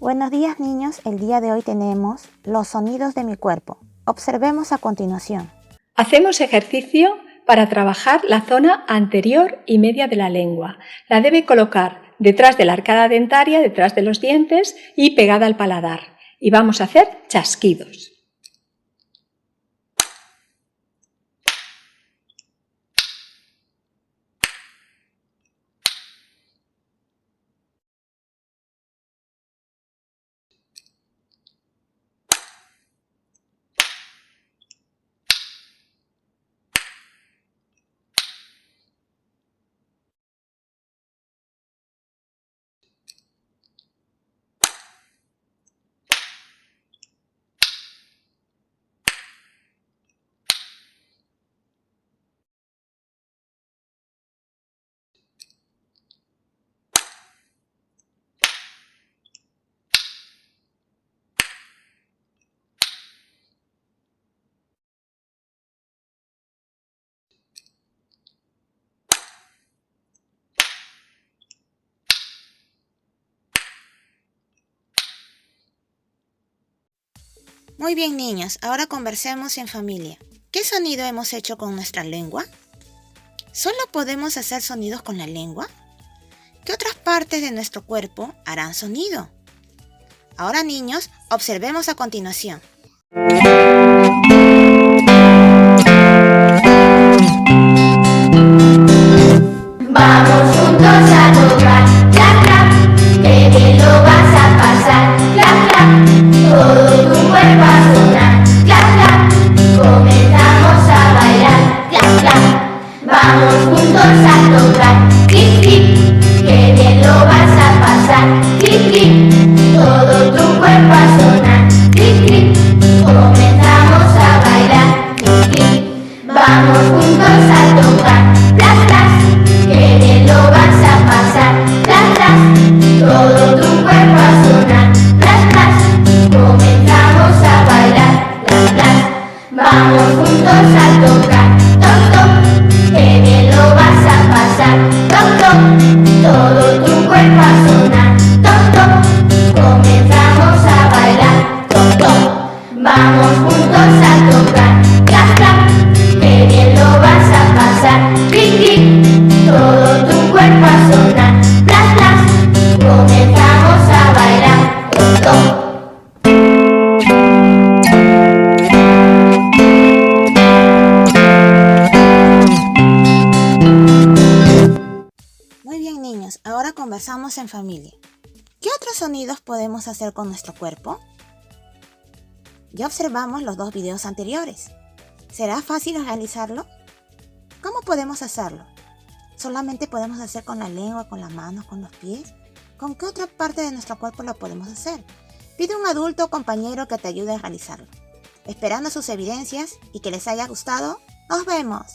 Buenos días, niños. El día de hoy tenemos los sonidos de mi cuerpo. Observemos a continuación. Hacemos ejercicio para trabajar la zona anterior y media de la lengua. La debe colocar detrás de la arcada dentaria, detrás de los dientes y pegada al paladar. Y vamos a hacer chasquidos. Muy bien, niños. Ahora conversemos en familia. ¿Qué sonido hemos hecho con nuestra lengua? ¿Solo podemos hacer sonidos con la lengua? ¿Qué otras partes de nuestro cuerpo harán sonido? Ahora, niños, observemos a continuación. Vamos juntos a tocar, clap, clap, que bien lo vas a pasar, clap, clap, todo tu cuerpo a sonar, clap, clap, comenzamos a bailar, clap, clap, vamos juntos a tocar, clip, clip, que bien lo vas a pasar, clip, clip, todo tu cuerpo a sonar, clip, clip, comenzamos a bailar, clip, clip, vamos juntos a tocar, plas, plas, que bien lo vas a pasar, plas, plas, todo tu cuerpo a sonar, plas, plas, comenzamos a bailar, plas, plas, vamos juntos a tocar, toc, toc, que bien lo vas a pasar, toc, toc, todo tu cuerpo a sonar, toc, toc, comenzamos a bailar, toc, toc, vamos juntos a tocar, clap, clap, que bien lo vas a pasar, clic, clic, todo tu cuerpo a sonar, plas, plas, comenzamos a bailar, toc, toc. Muy bien, niños. Ahora conversamos en familia. ¿Qué otros sonidos podemos hacer con nuestro cuerpo? Ya observamos los dos videos anteriores. ¿Será fácil realizarlo? ¿Cómo podemos hacerlo? ¿Solamente podemos hacer con la lengua, con las manos, con los pies? ¿Con qué otra parte de nuestro cuerpo lo podemos hacer? Pide a un adulto o compañero que te ayude a realizarlo. Esperando sus evidencias y que les haya gustado, ¡nos vemos!